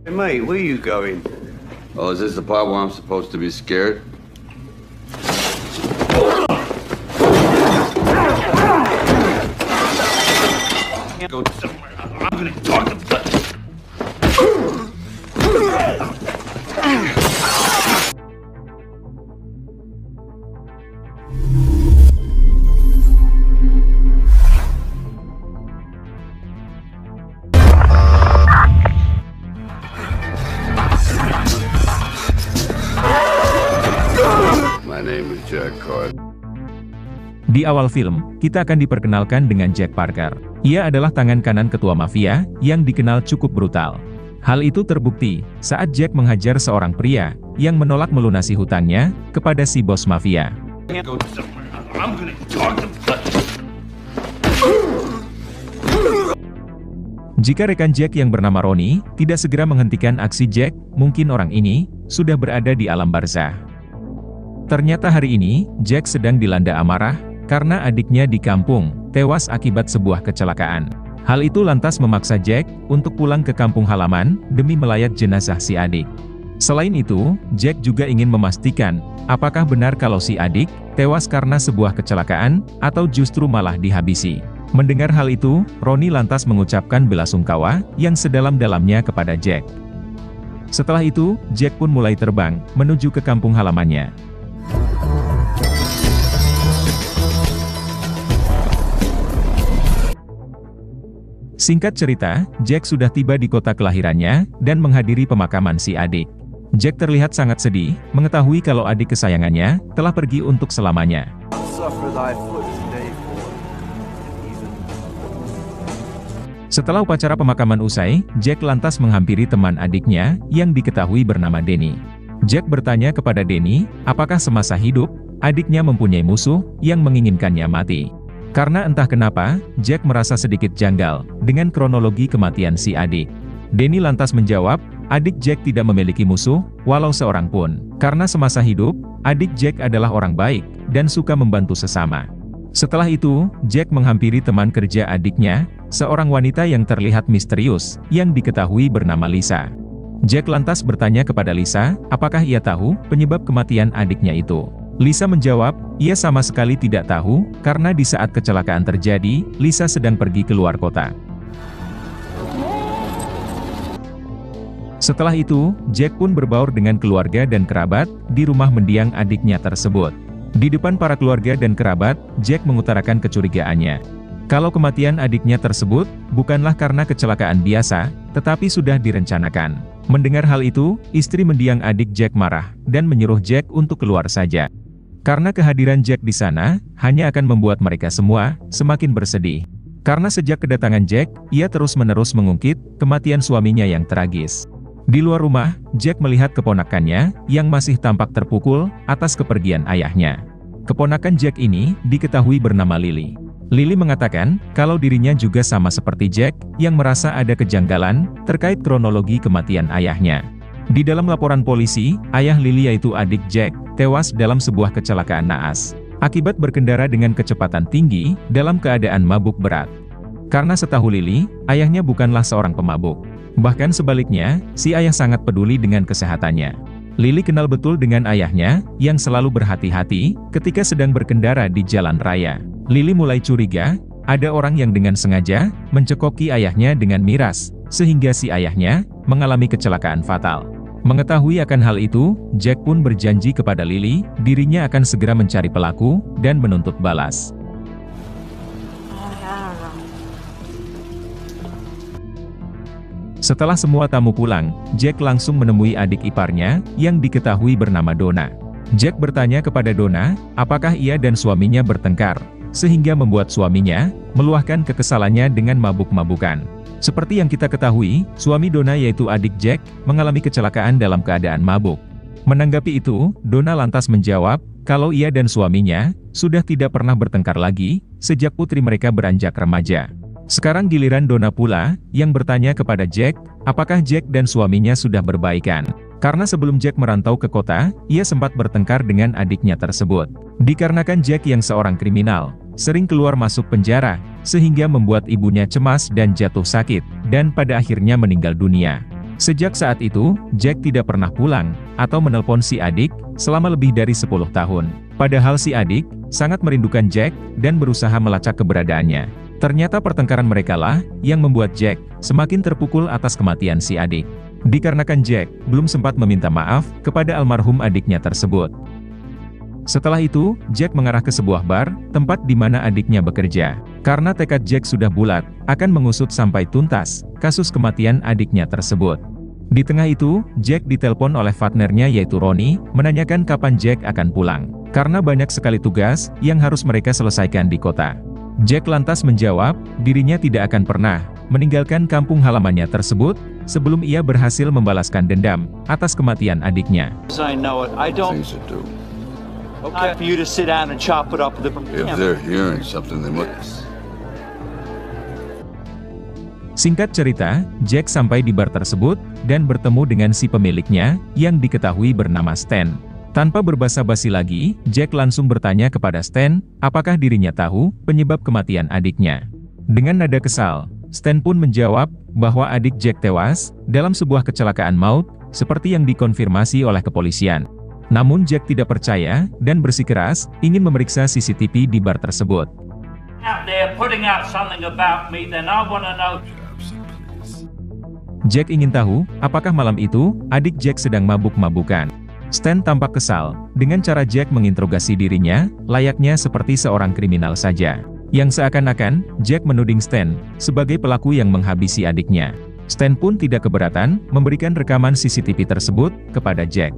Hey mate, where you going? Oh, is this the part where I'm supposed to be scared? Go somewhere. I'm gonna talk to. My name is Jack Carter. Di awal film, kita akan diperkenalkan dengan Jack Parker. Ia adalah tangan kanan ketua mafia, yang dikenal cukup brutal. Hal itu terbukti, saat Jack menghajar seorang pria, yang menolak melunasi hutangnya, kepada si bos mafia. Go somewhere. I'm gonna talk to. Jika rekan Jack yang bernama Ronnie, tidak segera menghentikan aksi Jack, mungkin orang ini, sudah berada di alam barzah. Ternyata hari ini, Jack sedang dilanda amarah, karena adiknya di kampung, tewas akibat sebuah kecelakaan. Hal itu lantas memaksa Jack, untuk pulang ke kampung halaman, demi melayat jenazah si adik. Selain itu, Jack juga ingin memastikan, apakah benar kalau si adik, tewas karena sebuah kecelakaan, atau justru malah dihabisi. Mendengar hal itu, Ronnie lantas mengucapkan belasungkawa, yang sedalam-dalamnya kepada Jack. Setelah itu, Jack pun mulai terbang, menuju ke kampung halamannya. Singkat cerita, Jack sudah tiba di kota kelahirannya, dan menghadiri pemakaman si adik. Jack terlihat sangat sedih, mengetahui kalau adik kesayangannya, telah pergi untuk selamanya. Setelah upacara pemakaman usai, Jack lantas menghampiri teman adiknya, yang diketahui bernama Danny. Jack bertanya kepada Danny, apakah semasa hidup, adiknya mempunyai musuh, yang menginginkannya mati. Karena entah kenapa, Jack merasa sedikit janggal, dengan kronologi kematian si adik. Danny lantas menjawab, adik Jack tidak memiliki musuh, walau seorang pun. Karena semasa hidup, adik Jack adalah orang baik, dan suka membantu sesama. Setelah itu, Jack menghampiri teman kerja adiknya, seorang wanita yang terlihat misterius, yang diketahui bernama Lisa. Jack lantas bertanya kepada Lisa, apakah ia tahu, penyebab kematian adiknya itu. Lisa menjawab, ia sama sekali tidak tahu, karena di saat kecelakaan terjadi, Lisa sedang pergi keluar kota. Setelah itu, Jack pun berbaur dengan keluarga dan kerabat, di rumah mendiang adiknya tersebut. Di depan para keluarga dan kerabat, Jack mengutarakan kecurigaannya. Kalau kematian adiknya tersebut, bukanlah karena kecelakaan biasa, tetapi sudah direncanakan. Mendengar hal itu, istri mendiang adik Jack marah, dan menyuruh Jack untuk keluar saja. Karena kehadiran Jack di sana, hanya akan membuat mereka semua, semakin bersedih. Karena sejak kedatangan Jack, ia terus-menerus mengungkit, kematian suaminya yang tragis. Di luar rumah, Jack melihat keponakannya, yang masih tampak terpukul, atas kepergian ayahnya. Keponakan Jack ini, diketahui bernama Lily. Lily mengatakan, kalau dirinya juga sama seperti Jack, yang merasa ada kejanggalan, terkait kronologi kematian ayahnya. Di dalam laporan polisi, ayah Lily yaitu adik Jack, tewas dalam sebuah kecelakaan naas, akibat berkendara dengan kecepatan tinggi, dalam keadaan mabuk berat. Karena setahu Lily, ayahnya bukanlah seorang pemabuk. Bahkan sebaliknya, si ayah sangat peduli dengan kesehatannya. Lily kenal betul dengan ayahnya, yang selalu berhati-hati, ketika sedang berkendara di jalan raya. Lily mulai curiga, ada orang yang dengan sengaja, mencekoki ayahnya dengan miras, sehingga si ayahnya, mengalami kecelakaan fatal. Mengetahui akan hal itu, Jack pun berjanji kepada Lily, dirinya akan segera mencari pelaku, dan menuntut balas. Setelah semua tamu pulang, Jack langsung menemui adik iparnya, yang diketahui bernama Donna. Jack bertanya kepada Donna, apakah ia dan suaminya bertengkar, sehingga membuat suaminya, meluahkan kekesalannya dengan mabuk-mabukan. Seperti yang kita ketahui, suami Donna yaitu adik Jack, mengalami kecelakaan dalam keadaan mabuk. Menanggapi itu, Donna lantas menjawab, kalau ia dan suaminya, sudah tidak pernah bertengkar lagi, sejak putri mereka beranjak remaja. Sekarang giliran Donna pula, yang bertanya kepada Jack, apakah Jack dan suaminya sudah berbaikan. Karena sebelum Jack merantau ke kota, ia sempat bertengkar dengan adiknya tersebut. Dikarenakan Jack yang seorang kriminal, sering keluar masuk penjara, sehingga membuat ibunya cemas dan jatuh sakit, dan pada akhirnya meninggal dunia. Sejak saat itu, Jack tidak pernah pulang, atau menelpon si adik, selama lebih dari 10 tahun. Padahal si adik, sangat merindukan Jack, dan berusaha melacak keberadaannya. Ternyata pertengkaran mereka lah, yang membuat Jack, semakin terpukul atas kematian si adik. Dikarenakan Jack, belum sempat meminta maaf, kepada almarhum adiknya tersebut. Setelah itu, Jack mengarah ke sebuah bar, tempat di mana adiknya bekerja. Karena tekad Jack sudah bulat, akan mengusut sampai tuntas, kasus kematian adiknya tersebut. Di tengah itu, Jack ditelepon oleh partnernya yaitu Ronnie, menanyakan kapan Jack akan pulang. Karena banyak sekali tugas, yang harus mereka selesaikan di kota. Jack lantas menjawab, dirinya tidak akan pernah, meninggalkan kampung halamannya tersebut, sebelum ia berhasil membalaskan dendam, atas kematian adiknya. I know it. I don't. Things to do. Okay. For you to sit down and chop it up with the. If they're hearing something, they must. Singkat cerita, Jack sampai di bar tersebut, dan bertemu dengan si pemiliknya, yang diketahui bernama Stan. Tanpa berbasa-basi lagi, Jack langsung bertanya kepada Stan, apakah dirinya tahu, penyebab kematian adiknya. Dengan nada kesal, Stan pun menjawab, bahwa adik Jack tewas, dalam sebuah kecelakaan maut, seperti yang dikonfirmasi oleh kepolisian. Namun Jack tidak percaya, dan bersikeras, ingin memeriksa CCTV di bar tersebut. Jack ingin tahu, apakah malam itu, adik Jack sedang mabuk-mabukan. Stan tampak kesal, dengan cara Jack menginterogasi dirinya, layaknya seperti seorang kriminal saja. Yang seakan-akan, Jack menuding Stan, sebagai pelaku yang menghabisi adiknya. Stan pun tidak keberatan, memberikan rekaman CCTV tersebut, kepada Jack.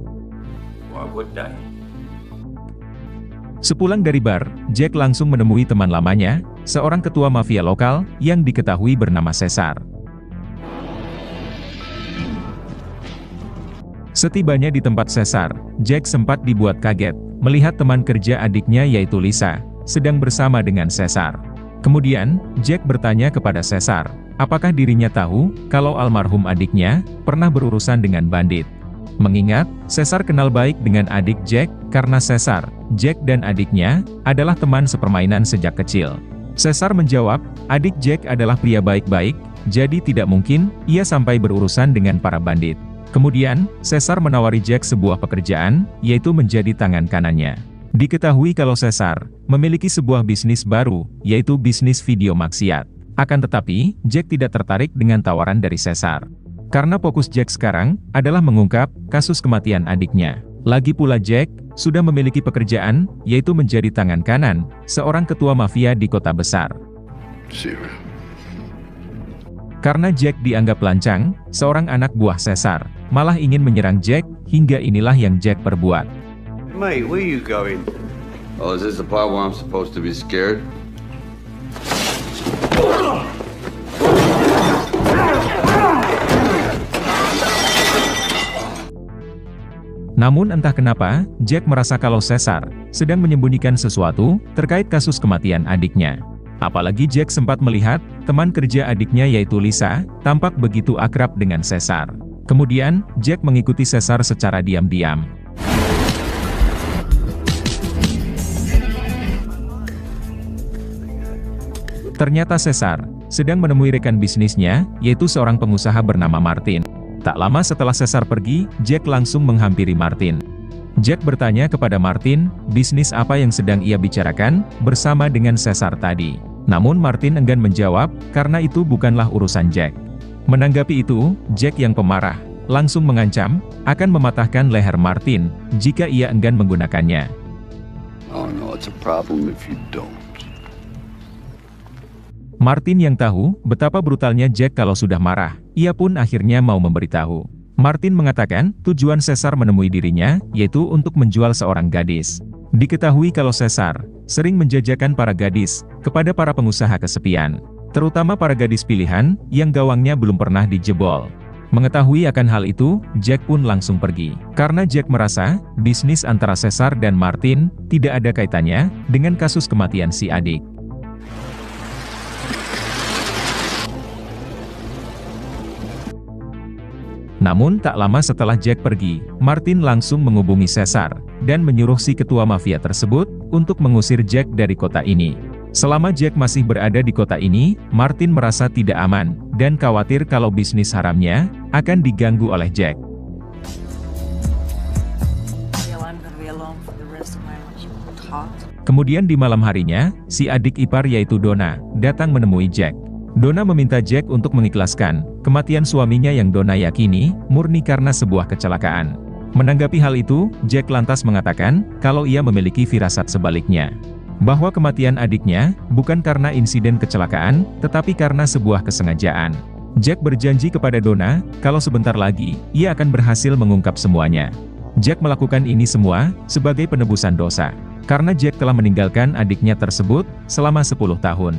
Sepulang dari bar, Jack langsung menemui teman lamanya, seorang ketua mafia lokal, yang diketahui bernama Cesar. Setibanya di tempat Cesar, Jack sempat dibuat kaget, melihat teman kerja adiknya yaitu Lisa, sedang bersama dengan Cesar. Kemudian, Jack bertanya kepada Cesar, apakah dirinya tahu, kalau almarhum adiknya, pernah berurusan dengan bandit. Mengingat, Cesar kenal baik dengan adik Jack, karena Cesar, Jack dan adiknya, adalah teman sepermainan sejak kecil. Cesar menjawab, adik Jack adalah pria baik-baik, jadi tidak mungkin, ia sampai berurusan dengan para bandit. Kemudian, Cesar menawari Jack sebuah pekerjaan, yaitu menjadi tangan kanannya. Diketahui kalau Cesar, memiliki sebuah bisnis baru, yaitu bisnis video maksiat. Akan tetapi, Jack tidak tertarik dengan tawaran dari Cesar. Karena fokus Jack sekarang, adalah mengungkap, kasus kematian adiknya. Lagi pula Jack, sudah memiliki pekerjaan, yaitu menjadi tangan kanan, seorang ketua mafia di kota besar. Karena Jack dianggap lancang, seorang anak buah Cesar, malah ingin menyerang Jack, hingga inilah yang Jack perbuat. Mate, where you going? Oh, is this the part where I'm supposed to be scared? Namun entah kenapa, Jack merasa kalau Cesar, sedang menyembunyikan sesuatu, terkait kasus kematian adiknya. Apalagi Jack sempat melihat, teman kerja adiknya yaitu Lisa, tampak begitu akrab dengan Cesar. Kemudian, Jack mengikuti Cesar secara diam-diam. Ternyata Cesar, sedang menemui rekan bisnisnya, yaitu seorang pengusaha bernama Martin. Tak lama setelah Cesar pergi, Jack langsung menghampiri Martin. Jack bertanya kepada Martin, bisnis apa yang sedang ia bicarakan, bersama dengan Cesar tadi. Namun Martin enggan menjawab, karena itu bukanlah urusan Jack. Menanggapi itu, Jack yang pemarah, langsung mengancam, akan mematahkan leher Martin, jika ia enggan menggunakannya. Oh no, it's a problem if you don't. Martin yang tahu, betapa brutalnya Jack kalau sudah marah, ia pun akhirnya mau memberitahu. Martin mengatakan, tujuan Cesar menemui dirinya, yaitu untuk menjual seorang gadis. Diketahui kalau Cesar, sering menjajakan para gadis, kepada para pengusaha kesepian. Terutama para gadis pilihan, yang gawangnya belum pernah dijebol. Mengetahui akan hal itu, Jack pun langsung pergi. Karena Jack merasa, bisnis antara Cesar dan Martin, tidak ada kaitannya, dengan kasus kematian si adik. Namun tak lama setelah Jack pergi, Martin langsung menghubungi Cesar, dan menyuruh si ketua mafia tersebut, untuk mengusir Jack dari kota ini. Selama Jack masih berada di kota ini, Martin merasa tidak aman, dan khawatir kalau bisnis haramnya, akan diganggu oleh Jack. Kemudian di malam harinya, si adik ipar yaitu Donna, datang menemui Jack. Donna meminta Jack untuk mengikhlaskan kematian suaminya yang Donna yakini murni karena sebuah kecelakaan. Menanggapi hal itu, Jack lantas mengatakan kalau ia memiliki firasat sebaliknya, bahwa kematian adiknya bukan karena insiden kecelakaan, tetapi karena sebuah kesengajaan. Jack berjanji kepada Donna kalau sebentar lagi ia akan berhasil mengungkap semuanya. Jack melakukan ini semua sebagai penebusan dosa, karena Jack telah meninggalkan adiknya tersebut selama 10 tahun.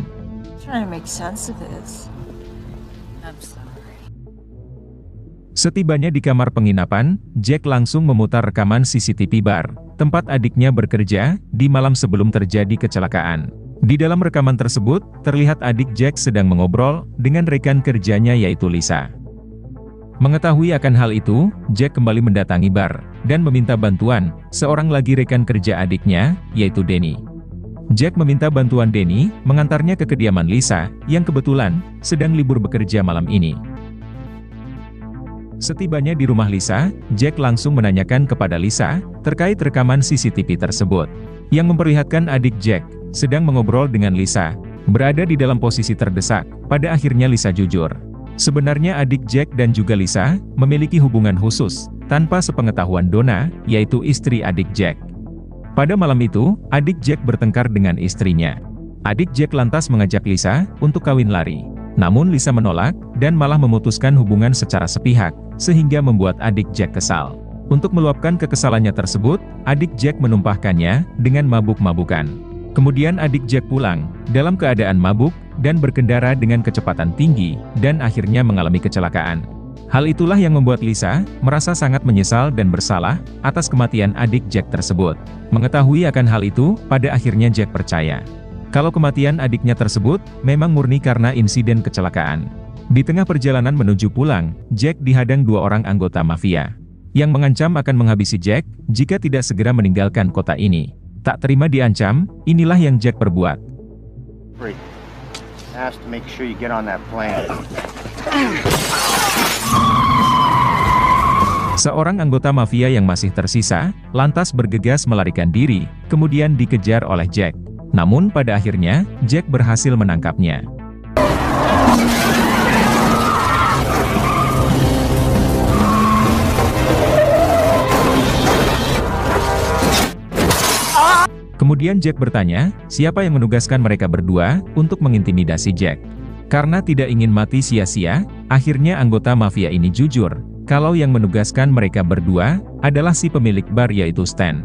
Setibanya di kamar penginapan, Jack langsung memutar rekaman CCTV bar, tempat adiknya bekerja, di malam sebelum terjadi kecelakaan. Di dalam rekaman tersebut, terlihat adik Jack sedang mengobrol dengan rekan kerjanya yaitu Lisa. Mengetahui akan hal itu, Jack kembali mendatangi bar, dan meminta bantuan seorang lagi rekan kerja adiknya, yaitu Danny. Jack meminta bantuan Danny mengantarnya ke kediaman Lisa, yang kebetulan sedang libur bekerja malam ini. Setibanya di rumah Lisa, Jack langsung menanyakan kepada Lisa terkait rekaman CCTV tersebut, yang memperlihatkan adik Jack sedang mengobrol dengan Lisa, berada di dalam posisi terdesak. Pada akhirnya Lisa jujur. Sebenarnya adik Jack dan juga Lisa memiliki hubungan khusus, tanpa sepengetahuan Donna, yaitu istri adik Jack. Pada malam itu, adik Jack bertengkar dengan istrinya. Adik Jack lantas mengajak Lisa untuk kawin lari. Namun Lisa menolak, dan malah memutuskan hubungan secara sepihak, sehingga membuat adik Jack kesal. Untuk meluapkan kekesalannya tersebut, adik Jack menumpahkannya dengan mabuk-mabukan. Kemudian adik Jack pulang, dalam keadaan mabuk, dan berkendara dengan kecepatan tinggi, dan akhirnya mengalami kecelakaan. Hal itulah yang membuat Lisa merasa sangat menyesal dan bersalah atas kematian adik Jack tersebut. Mengetahui akan hal itu, pada akhirnya Jack percaya kalau kematian adiknya tersebut memang murni karena insiden kecelakaan. Di tengah perjalanan menuju pulang, Jack dihadang 2 orang anggota mafia yang mengancam akan menghabisi Jack jika tidak segera meninggalkan kota ini. Tak terima diancam, inilah yang Jack perbuat. Seorang anggota mafia yang masih tersisa, lantas bergegas melarikan diri, kemudian dikejar oleh Jack. Namun pada akhirnya, Jack berhasil menangkapnya. Kemudian Jack bertanya, siapa yang menugaskan mereka berdua untuk mengintimidasi Jack. Karena tidak ingin mati sia-sia, akhirnya anggota mafia ini jujur, kalau yang menugaskan mereka berdua adalah si pemilik bar yaitu Stan.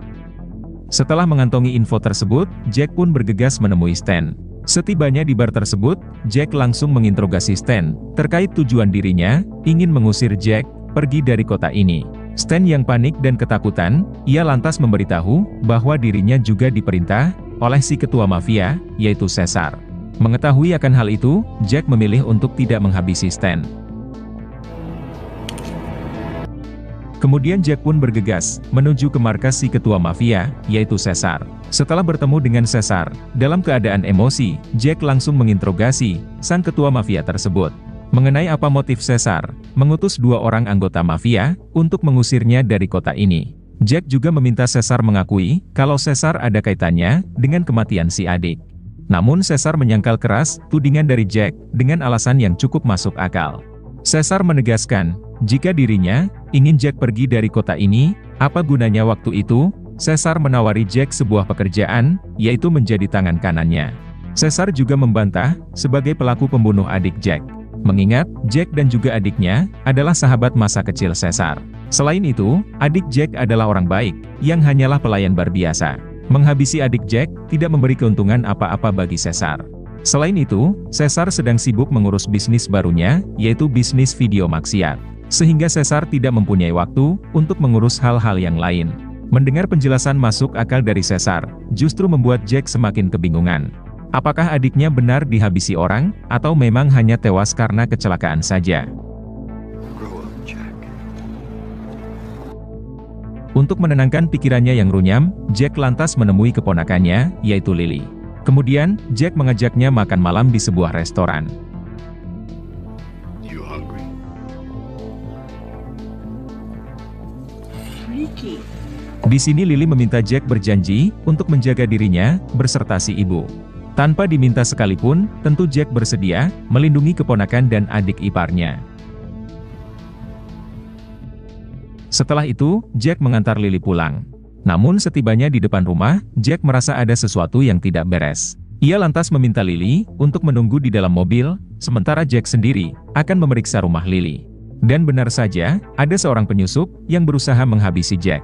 Setelah mengantongi info tersebut, Jack pun bergegas menemui Stan. Setibanya di bar tersebut, Jack langsung menginterogasi Stan terkait tujuan dirinya, ingin mengusir Jack pergi dari kota ini. Stan yang panik dan ketakutan, ia lantas memberitahu bahwa dirinya juga diperintah oleh si ketua mafia, yaitu Caesar. Mengetahui akan hal itu, Jack memilih untuk tidak menghabisi Stan. Kemudian Jack pun bergegas menuju ke markas si ketua mafia, yaitu Caesar. Setelah bertemu dengan Caesar, dalam keadaan emosi, Jack langsung menginterogasi sang ketua mafia tersebut mengenai apa motif Caesar mengutus 2 orang anggota mafia untuk mengusirnya dari kota ini. Jack juga meminta Caesar mengakui kalau Caesar ada kaitannya dengan kematian si adik. Namun Caesar menyangkal keras tudingan dari Jack dengan alasan yang cukup masuk akal. Caesar menegaskan, jika dirinya ingin Jack pergi dari kota ini, apa gunanya waktu itu? Caesar menawari Jack sebuah pekerjaan, yaitu menjadi tangan kanannya. Caesar juga membantah sebagai pelaku pembunuh adik Jack. Mengingat, Jack dan juga adiknya adalah sahabat masa kecil Caesar. Selain itu, adik Jack adalah orang baik, yang hanyalah pelayan bar biasa. Menghabisi adik Jack tidak memberi keuntungan apa-apa bagi Caesar. Selain itu, Caesar sedang sibuk mengurus bisnis barunya, yaitu bisnis video maksiat. Sehingga Caesar tidak mempunyai waktu untuk mengurus hal-hal yang lain. Mendengar penjelasan masuk akal dari Caesar, justru membuat Jack semakin kebingungan. Apakah adiknya benar dihabisi orang, atau memang hanya tewas karena kecelakaan saja? Untuk menenangkan pikirannya yang runyam, Jack lantas menemui keponakannya, yaitu Lily. Kemudian, Jack mengajaknya makan malam di sebuah restoran. freaky. Di sini Lily meminta Jack berjanji untuk menjaga dirinya beserta si ibu. Tanpa diminta sekalipun, tentu Jack bersedia melindungi keponakan dan adik iparnya. Setelah itu, Jack mengantar Lily pulang. Namun setibanya di depan rumah, Jack merasa ada sesuatu yang tidak beres. Ia lantas meminta Lily untuk menunggu di dalam mobil, sementara Jack sendiri akan memeriksa rumah Lily. Dan benar saja, ada seorang penyusup yang berusaha menghabisi Jack.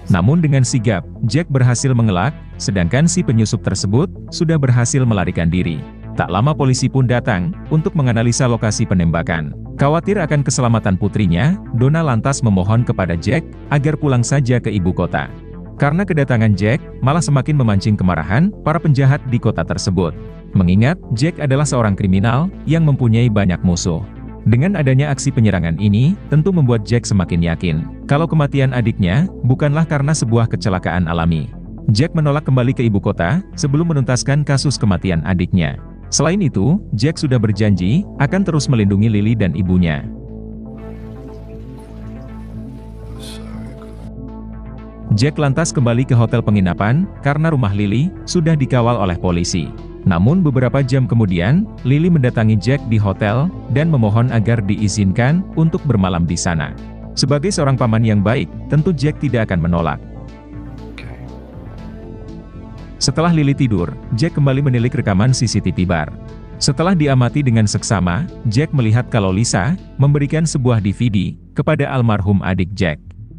Namun dengan sigap, Jack berhasil mengelak, sedangkan si penyusup tersebut sudah berhasil melarikan diri. Tak lama polisi pun datang untuk menganalisa lokasi penembakan. Khawatir akan keselamatan putrinya, Donna lantas memohon kepada Jack agar pulang saja ke ibu kota. Karena kedatangan Jack malah semakin memancing kemarahan para penjahat di kota tersebut. Mengingat Jack adalah seorang kriminal yang mempunyai banyak musuh. Dengan adanya aksi penyerangan ini, tentu membuat Jack semakin yakin kalau kematian adiknya bukanlah karena sebuah kecelakaan alami. Jack menolak kembali ke ibu kota sebelum menuntaskan kasus kematian adiknya. Selain itu, Jack sudah berjanji akan terus melindungi Lily dan ibunya. Jack lantas kembali ke hotel penginapan karena rumah Lily sudah dikawal oleh polisi. Namun beberapa jam kemudian, Lily mendatangi Jack di hotel dan memohon agar diizinkan untuk bermalam di sana. Sebagai seorang paman yang baik, tentu Jack tidak akan menolak. Setelah Lily tidur, Jack kembali menilik rekaman CCTV bar. Setelah diamati dengan seksama, Jack melihat kalau Lisa memberikan sebuah DVD kepada almarhum adik Jack.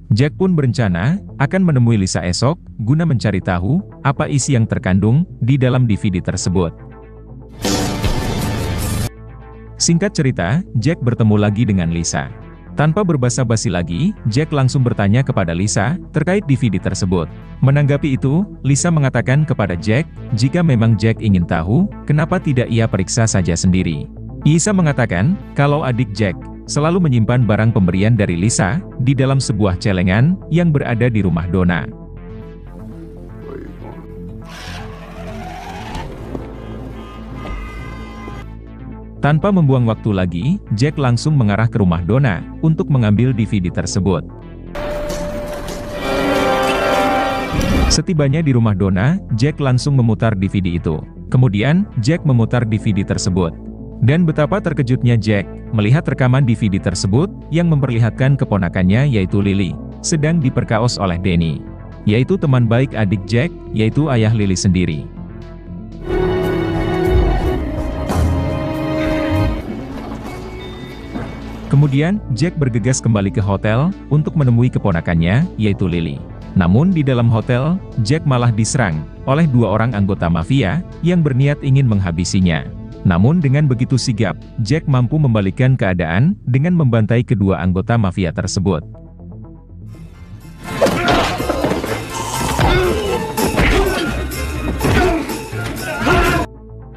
Jack pun berencana akan menemui Lisa esok, guna mencari tahu apa isi yang terkandung di dalam DVD tersebut. Singkat cerita, Jack bertemu lagi dengan Lisa. Tanpa berbasa-basi lagi, Jack langsung bertanya kepada Lisa terkait DVD tersebut. Menanggapi itu, Lisa mengatakan kepada Jack, jika memang Jack ingin tahu, kenapa tidak ia periksa saja sendiri. Lisa mengatakan, kalau adik Jack selalu menyimpan barang pemberian dari Lisa di dalam sebuah celengan yang berada di rumah Donna. Tanpa membuang waktu lagi, Jack langsung mengarah ke rumah Donna untuk mengambil DVD tersebut. Setibanya di rumah Donna, Jack langsung memutar DVD itu. Kemudian, Jack memutar DVD tersebut. Dan betapa terkejutnya Jack melihat rekaman DVD tersebut yang memperlihatkan keponakannya yaitu Lily sedang diperkaos oleh Danny, yaitu teman baik adik Jack, yaitu ayah Lily sendiri. Kemudian, Jack bergegas kembali ke hotel untuk menemui keponakannya, yaitu Lily. Namun di dalam hotel, Jack malah diserang oleh dua orang anggota mafia yang berniat ingin menghabisinya. Namun dengan begitu sigap, Jack mampu membalikkan keadaan dengan membantai kedua anggota mafia tersebut.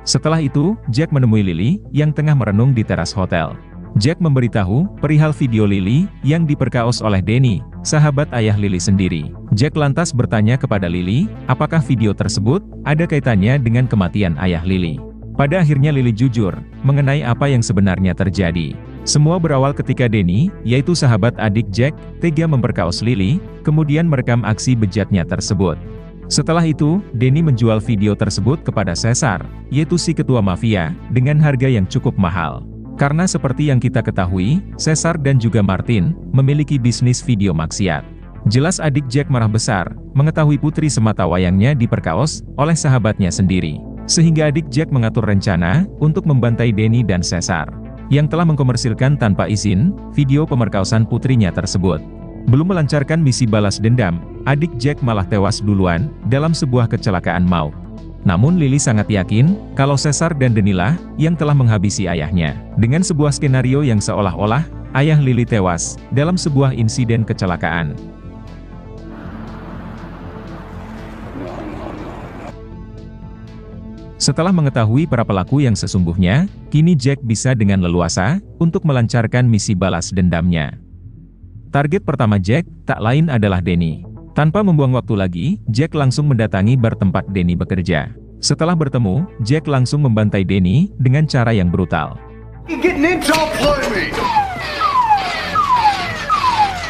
Setelah itu, Jack menemui Lily yang tengah merenung di teras hotel. Jack memberitahu perihal video Lily yang diperkaos oleh Danny, sahabat ayah Lily sendiri. Jack lantas bertanya kepada Lily, apakah video tersebut ada kaitannya dengan kematian ayah Lily. Pada akhirnya Lily jujur mengenai apa yang sebenarnya terjadi. Semua berawal ketika Danny, yaitu sahabat adik Jack, tega memperkaos Lily, kemudian merekam aksi bejatnya tersebut. Setelah itu, Danny menjual video tersebut kepada Cesar, yaitu si ketua mafia, dengan harga yang cukup mahal. Karena seperti yang kita ketahui, Cesar dan juga Martin memiliki bisnis video maksiat. Jelas adik Jack marah besar, mengetahui putri semata wayangnya diperkaos oleh sahabatnya sendiri. Sehingga adik Jack mengatur rencana untuk membantai Danny dan Cesar, yang telah mengkomersilkan tanpa izin video pemerkosaan putrinya tersebut. Belum melancarkan misi balas dendam, adik Jack malah tewas duluan dalam sebuah kecelakaan maut. Namun Lily sangat yakin kalau Cesar dan Danny lah yang telah menghabisi ayahnya. Dengan sebuah skenario yang seolah-olah ayah Lily tewas dalam sebuah insiden kecelakaan. Setelah mengetahui para pelaku yang sesungguhnya, kini Jack bisa dengan leluasa untuk melancarkan misi balas dendamnya. Target pertama Jack tak lain adalah Danny. Tanpa membuang waktu lagi, Jack langsung mendatangi bar tempat Danny bekerja. Setelah bertemu, Jack langsung membantai Danny dengan cara yang brutal. You getting in? Don't play me!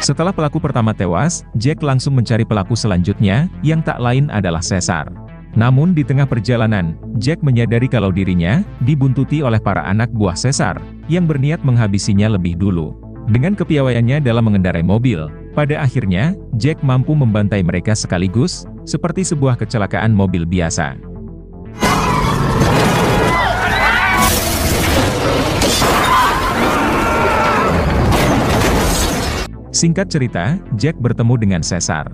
Setelah pelaku pertama tewas, Jack langsung mencari pelaku selanjutnya, yang tak lain adalah Caesar. Namun di tengah perjalanan, Jack menyadari kalau dirinya dibuntuti oleh para anak buah Caesar, yang berniat menghabisinya lebih dulu. Dengan kepiawaiannya dalam mengendarai mobil, pada akhirnya, Jack mampu membantai mereka sekaligus, seperti sebuah kecelakaan mobil biasa. Singkat cerita, Jack bertemu dengan Caesar.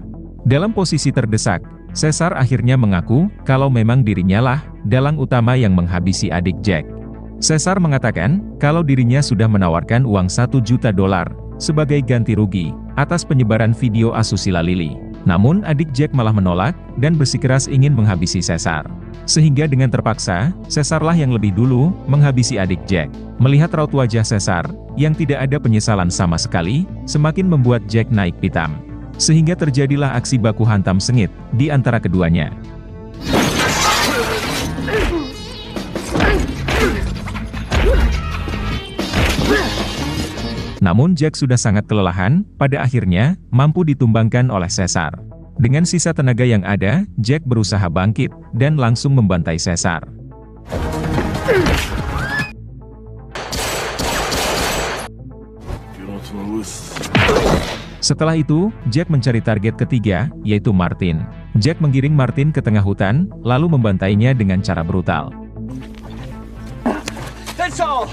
Dalam posisi terdesak, Caesar akhirnya mengaku kalau memang dirinya lah dalang utama yang menghabisi adik Jack. Caesar mengatakan kalau dirinya sudah menawarkan uang $1 juta sebagai ganti rugi atas penyebaran video asusila Lily. Namun adik Jack malah menolak dan bersikeras ingin menghabisi Caesar. Sehingga dengan terpaksa, Caesarlah yang lebih dulu menghabisi adik Jack. Melihat raut wajah Caesar, yang tidak ada penyesalan sama sekali, semakin membuat Jack naik pitam. Sehingga terjadilah aksi baku hantam sengit di antara keduanya. Namun Jack sudah sangat kelelahan, pada akhirnya, mampu ditumbangkan oleh Caesar. Dengan sisa tenaga yang ada, Jack berusaha bangkit, dan langsung membantai Caesar. Setelah itu, Jack mencari target ketiga, yaitu Martin. Jack menggiring Martin ke tengah hutan, lalu membantainya dengan cara brutal. That's all.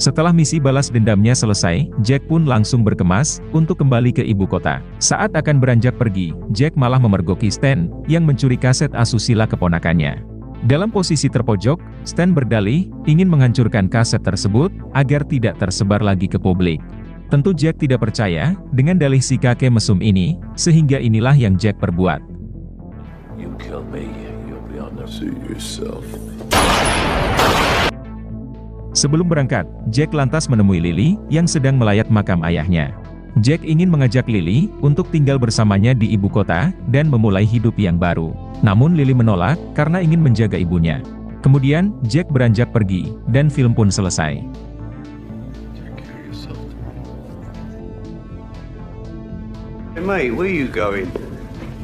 Setelah misi balas dendamnya selesai, Jack pun langsung berkemas untuk kembali ke ibu kota. Saat akan beranjak pergi, Jack malah memergoki Stan yang mencuri kaset asusila keponakannya. Dalam posisi terpojok, Stan berdalih ingin menghancurkan kaset tersebut agar tidak tersebar lagi ke publik. Tentu Jack tidak percaya dengan dalih si kakek mesum ini, sehingga inilah yang Jack perbuat. You kill me, you'll be on the see yourself. Sebelum berangkat, Jack lantas menemui Lily yang sedang melayat makam ayahnya. Jack ingin mengajak Lily untuk tinggal bersamanya di ibu kota dan memulai hidup yang baru. Namun Lily menolak karena ingin menjaga ibunya. Kemudian, Jack beranjak pergi, dan film pun selesai. Hey mate, where you going?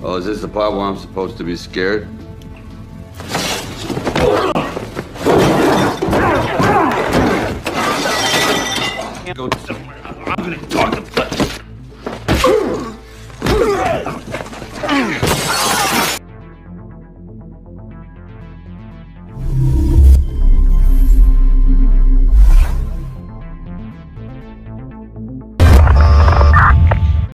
Oh, is this the part where I'm supposed to be scared? Go somewhere. I'm gonna talk to